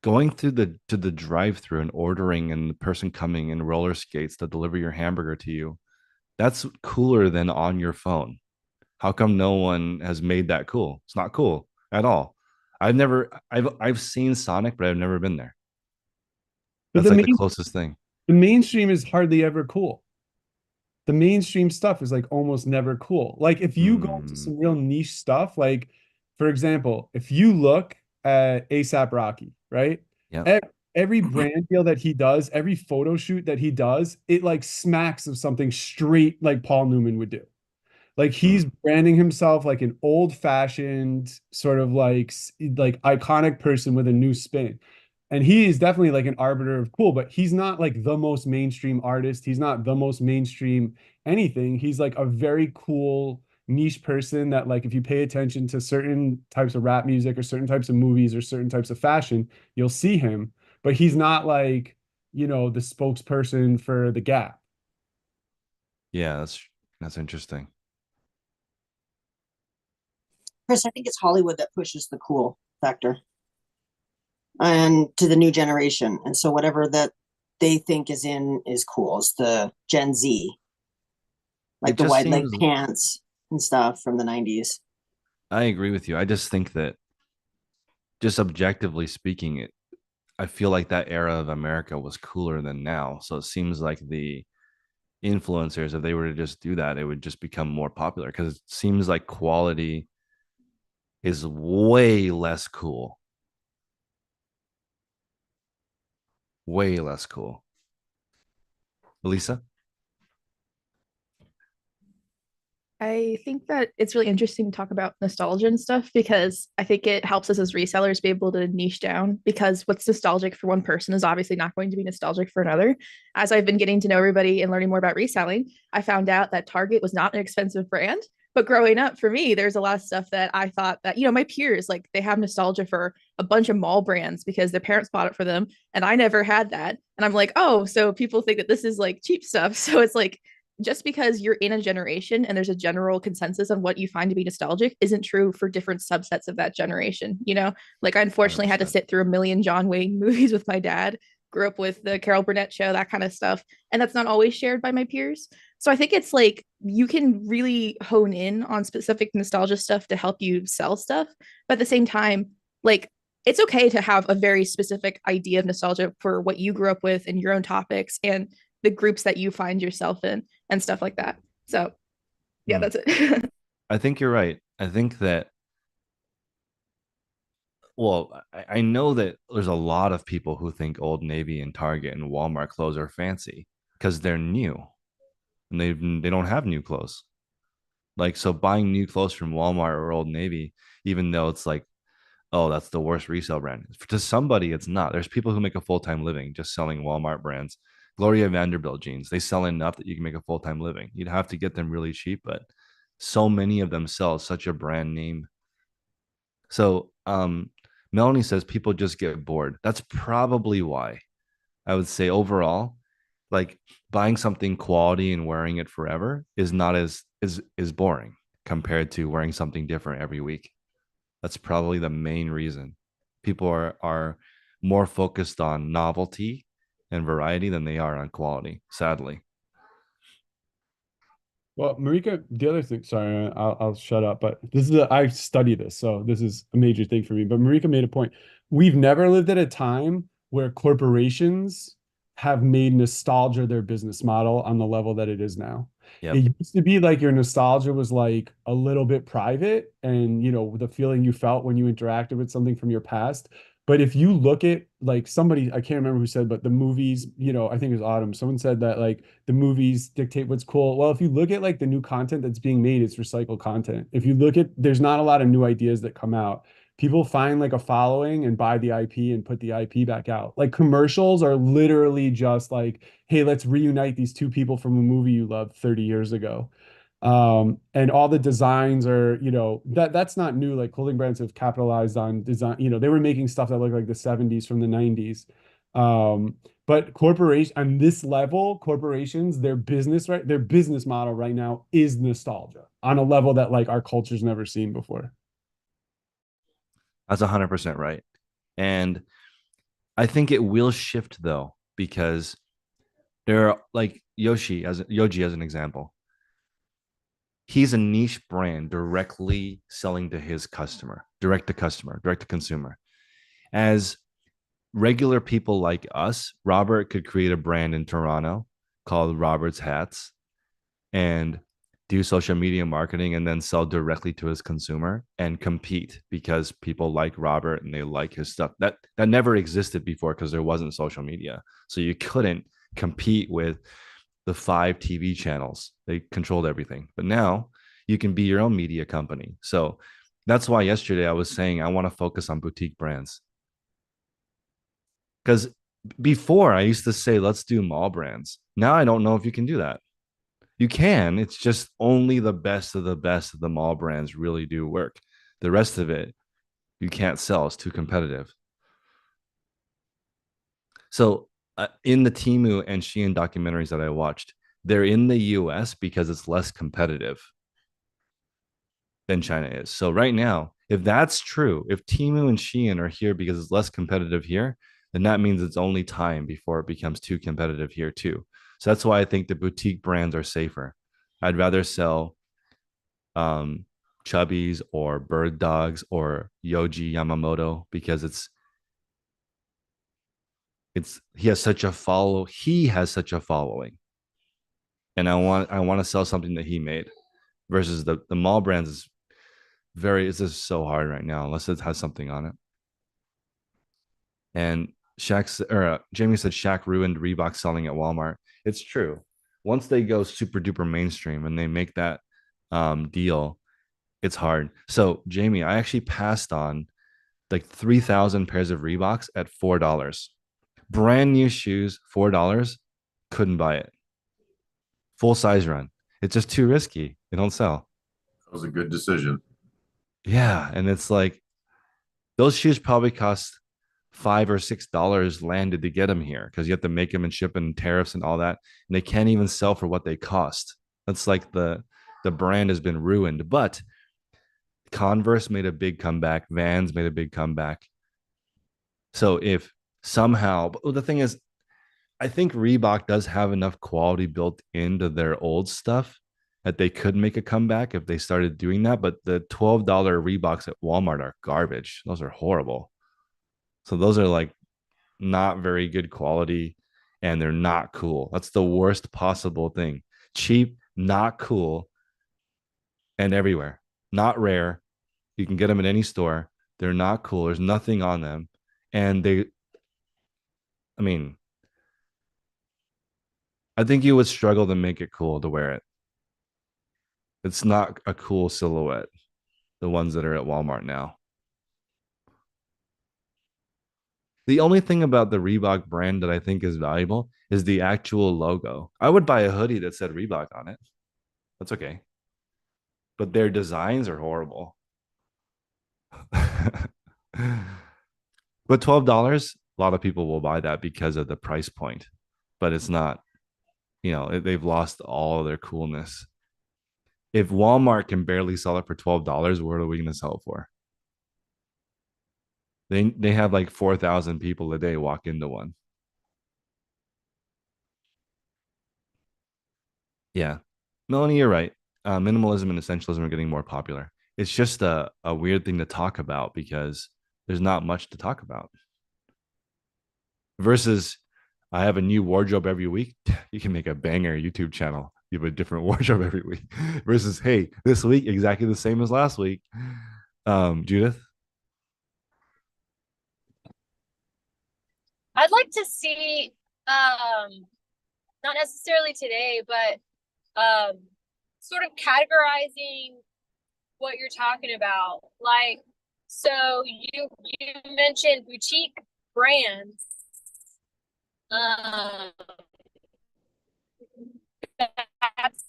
the drive-through and ordering and the person coming in roller skates to deliver your hamburger to you, that's cooler than on your phone. How come no one has made that cool? It's not cool at all. I've seen Sonic, but I've never been there. But That's like the closest thing. the mainstream is hardly ever cool. The mainstream stuff is like almost never cool. Like if you go to some real niche stuff, like for example, if you look at ASAP Rocky, right? Yeah. Every brand deal that he does, every photo shoot that he does, it like smacks of something straight like Paul Newman would do. Like he's branding himself like an old-fashioned sort of like iconic person with a new spin. And he is definitely like an arbiter of cool, but he's not like the most mainstream artist. He's not the most mainstream anything. He's like a very cool niche person that like if you pay attention to certain types of rap music or certain types of movies or certain types of fashion, you'll see him. But he's not like, the spokesperson for the Gap. Yeah, that's interesting. Chris, I think it's Hollywood that pushes the cool factor and to the new generation. And so whatever that they think is in is cool. It's the Gen Z, like It the just wide leg seems, pants and stuff from the 90s. I agree with you. I just think that just objectively speaking, I feel like that era of America was cooler than now. So it seems like the influencers, if they were to just do that, it would just become more popular because it seems like quality is way less cool. Way less cool. Lisa? I think that it's really interesting to talk about nostalgia and stuff because I think it helps us as resellers be able to niche down because what's nostalgic for one person is obviously not going to be nostalgic for another. As I've been getting to know everybody and learning more about reselling, I found out that Target was not an expensive brand. But growing up for me, there's a lot of stuff that I thought that, my peers, like they have nostalgia for a bunch of mall brands because their parents bought it for them. And I never had that. And I'm like, oh, so people think that this is like cheap stuff. So it's like, just because you're in a generation and there's a general consensus on what you find to be nostalgic isn't true for different subsets of that generation. Like I unfortunately had to 100%. sit through a million John Wayne movies with my dad, grew up with the Carol Burnett show, that kind of stuff. And that's not always shared by my peers. So I think it's like you can really hone in on specific nostalgia stuff to help you sell stuff. But at the same time, like it's okay to have a very specific idea of nostalgia for what you grew up with and your own topics and the groups that you find yourself in and stuff like that. So yeah, that's it. I think you're right. I think that, well, I know that there's a lot of people who think Old Navy and Target and Walmart clothes are fancy because they're new and they don't have new clothes. Like, so buying new clothes from Walmart or Old Navy, even though it's like, oh, that's the worst resale brand. To somebody, it's not. There's people who make a full-time living just selling Walmart brands. Gloria Vanderbilt jeans, they sell enough that you can make a full-time living. You'd have to get them really cheap, but so many of them sell such a brand name. So Melanie says people just get bored. That's probably why. I would say overall, like buying something quality and wearing it forever is not as boring compared to wearing something different every week. That's probably the main reason. People are more focused on novelty and variety than they are on quality, sadly. Well, Marika, the other thing, sorry, I'll shut up, but I study this, so this is a major thing for me. But Marika made a point. We've never lived at a time where corporations have made nostalgia their business model on the level that it is now. Yep. It used to be like your nostalgia was like a little bit private and, the feeling you felt when you interacted with something from your past. But if you look at like somebody, I can't remember who said, but the movies, I think it was Autumn. Someone said that like the movies dictate what's cool. Well, if you look at like the new content that's being made, it's recycled content. If you look at, there's not a lot of new ideas that come out. People find like a following and buy the IP and put the IP back out. Like commercials are literally just like, hey, let's reunite these two people from a movie you loved 30 years ago. And all the designs are, that's not new. Like clothing brands have capitalized on design, they were making stuff that looked like the 70s from the 90s. But corporation on this level, corporations, their business model right now is nostalgia on a level that like our culture's never seen before. That's 100% right. And I think it will shift though, because there are like Yoji as an example. He's a niche brand directly selling to his customer, direct to consumer. As regular people like us, Robert could create a brand in Toronto called Robert's Hats and do social media marketing and then sell directly to his consumer and compete because people like Robert and they like his stuff. That never existed before because there wasn't social media. So you couldn't compete with the 5 TV channels. They controlled everything. But now you can be your own media company. So that's why yesterday I was saying I want to focus on boutique brands. Because before I used to say, let's do mall brands. Now I don't know if you can do that. You can. It's just only the best of the mall brands really do work. The rest of it, you can't sell. It's too competitive. So in the Temu and Shein documentaries that I watched, they're in the US because it's less competitive than China is. So right now, if that's true, if Temu and Shein are here because it's less competitive here, then that means it's only time before it becomes too competitive here too. So that's why I think the boutique brands are safer. I'd rather sell Chubbies or Bird Dogs or Yoji Yamamoto because he has such a following, and I want to sell something that he made versus the mall brands is it's just so hard right now unless it has something on it. And Jamie said Shaq ruined Reebok selling at Walmart. It's true. Once they go super duper mainstream and they make that deal, it's hard. So Jamie, I actually passed on like 3,000 pairs of Reeboks at $4. Brand new shoes, $4. Couldn't buy it. Full size run. It's just too risky. They don't sell. That was a good decision. Yeah, and it's like those shoes probably cost $5 or $6 landed to get them here because you have to make them and ship and tariffs and all that, and they can't even sell for what they cost. That's like the brand has been ruined. But Converse made a big comeback. Vans made a big comeback. So if somehow, but the thing is, I think Reebok does have enough quality built into their old stuff that they could make a comeback if they started doing that. But the $12 Reeboks at Walmart are garbage. Those are horrible. So those are like not very good quality and they're not cool. That's the worst possible thing. Cheap, not cool, and everywhere. Not rare. You can get them at any store. They're not cool. There's nothing on them. And I think you would struggle to make it cool to wear it. It's not a cool silhouette, the ones that are at Walmart now. The only thing about the Reebok brand that I think is valuable is the actual logo. I would buy a hoodie that said Reebok on it. That's okay. But their designs are horrible. But $12, a lot of people will buy that because of the price point. But it's not, they've lost all their coolness. If Walmart can barely sell it for $12, what are we going to sell it for? They have like 4,000 people a day walk into one. Yeah. Melanie, you're right. Minimalism and essentialism are getting more popular. It's just a weird thing to talk about because there's not much to talk about. Versus, I have a new wardrobe every week. You can make a banger YouTube channel. You have a different wardrobe every week. Versus, hey, this week exactly the same as last week. Judith? I'd like to see, not necessarily today, but sort of categorizing what you're talking about. Like, So you mentioned boutique brands. That's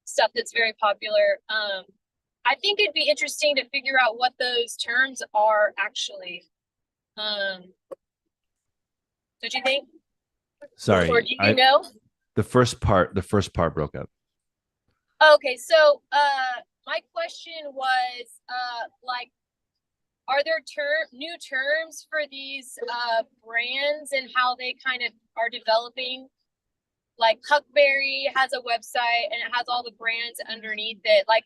stuff that's very popular. I think it'd be interesting to figure out what those terms are actually. Don't you think? Sorry, Or do you know? the first part broke up. Okay, so my question was like, are there new terms for these brands and how they kind of are developing? Like Huckberry has a website and it has all the brands underneath it. Like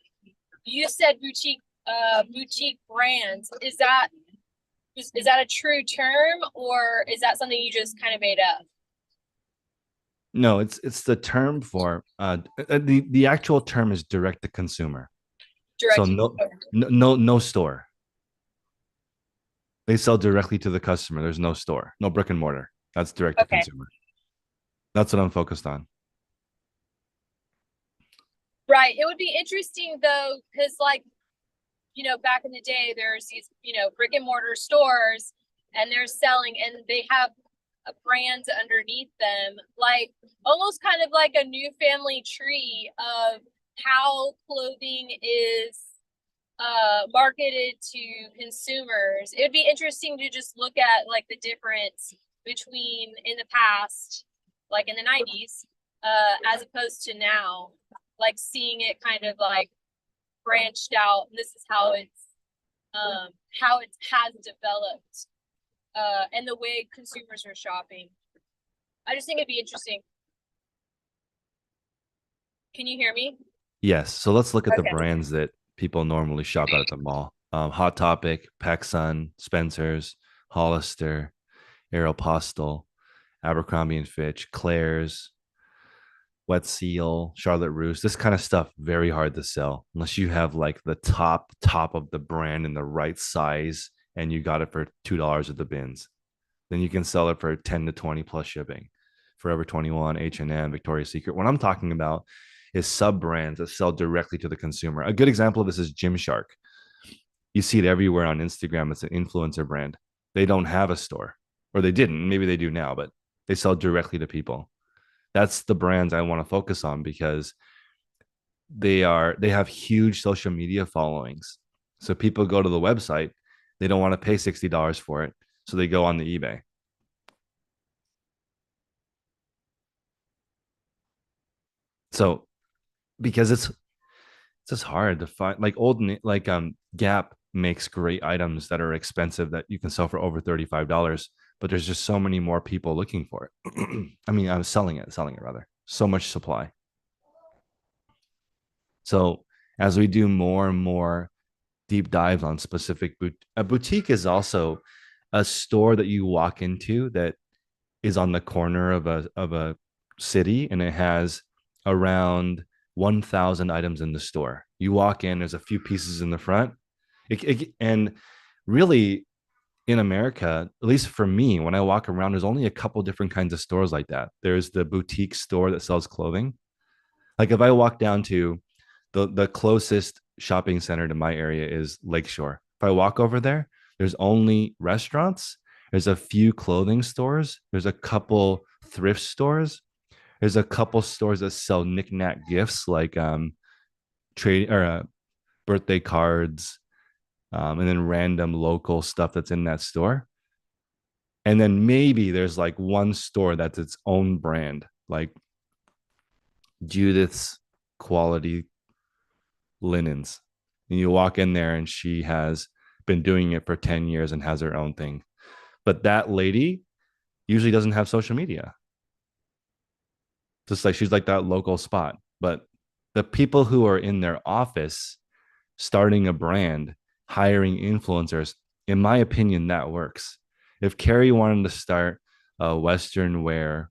you said, boutique brands. Is that a true term, or is that something you just kind of made up? No, it's the term for the actual term is direct to consumer. Direct. So no store. They sell directly to the customer. There's no store, no brick and mortar. That's direct to consumer. That's what I'm focused on. Right. It would be interesting though, because like, you know, back in the day, there's these, you know, brick and mortar stores and they're selling and they have brands underneath them, like almost kind of like a new family tree of how clothing is marketed to consumers. It would be interesting to just look at like the difference between in the past, like in the 90s, as opposed to now, like seeing it kind of like branched out. And this is how it has developed, and the way consumers are shopping. I just think it'd be interesting. Can you hear me? Yes. So let's look at the brands that people normally shop at the mall. Hot Topic, PacSun, Spencer's, Hollister, Aeropostale, Abercrombie and Fitch, Claire's, Wet Seal, Charlotte Russe. This kind of stuff very hard to sell unless you have like the top of the brand in the right size and you got it for $2 at the bins. Then you can sell it for 10 to 20 plus shipping. Forever 21, H&M, Victoria's Secret. What I'm talking about is sub brands that sell directly to the consumer. A good example of this is Gymshark. You see it everywhere on Instagram. It's an influencer brand. They don't have a store, or they didn't. Maybe they do now, but they sell directly to people. That's the brands I want to focus on because they have huge social media followings. So people go to the website, they don't want to pay $60 for it, so they go on the eBay. So because it's just hard to find, like Gap makes great items that are expensive that you can sell for over $35, but there's just so many more people looking for it. I mean, I'm selling it rather. So much supply. So as we do more and more deep dives on specific a boutique is also a store that you walk into that is on the corner of a city and it has around 1,000 items in the store. You walk in, there's a few pieces in the front. And really in America, at least for me, when I walk around, there's only a couple different kinds of stores like that. There's the boutique store that sells clothing. Like if I walk down to the closest shopping center to my area is Lakeshore. If I walk over there, there's only restaurants. There's a few clothing stores. There's a couple thrift stores. There's a couple stores that sell knickknack gifts like trade or birthday cards, and then random local stuff that's in that store. And then maybe there's like one store that's its own brand, like Judith's Quality Linens. And you walk in there and she has been doing it for 10 years and has her own thing. But that lady usually doesn't have social media. Just like she's like that local spot. But the people who are in their office starting a brand, hiring influencers, in my opinion, that works. If Carrie wanted to start a Western wear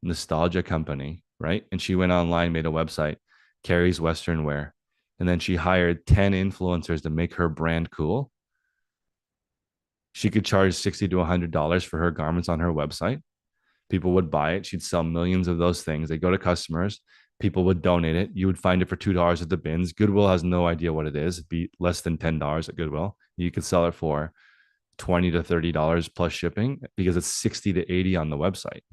nostalgia company, right? And she went online, made a website, Carrie's Western Wear, and then she hired 10 influencers to make her brand cool. She could charge $60 to $100 for her garments on her website. People would buy it. She'd sell millions of those things. They go to customers, people would donate it. You would find it for $2 at the bins. Goodwill has no idea what it is. It'd be less than $10 at Goodwill. You could sell it for $20 to $30 plus shipping because it's 60 to 80 on the website.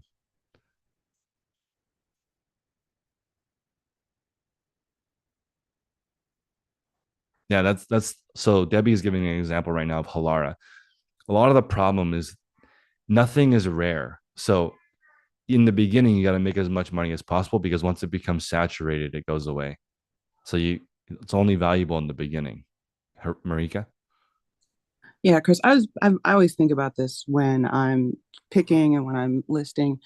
Yeah, that's so Debbie is giving an example right now of Halara. A lot of the problem is nothing is rare. So in the beginning, you got to make as much money as possible because once it becomes saturated, it goes away. So it's only valuable in the beginning. Marika? Yeah, because I always think about this when I'm picking and when I'm listing.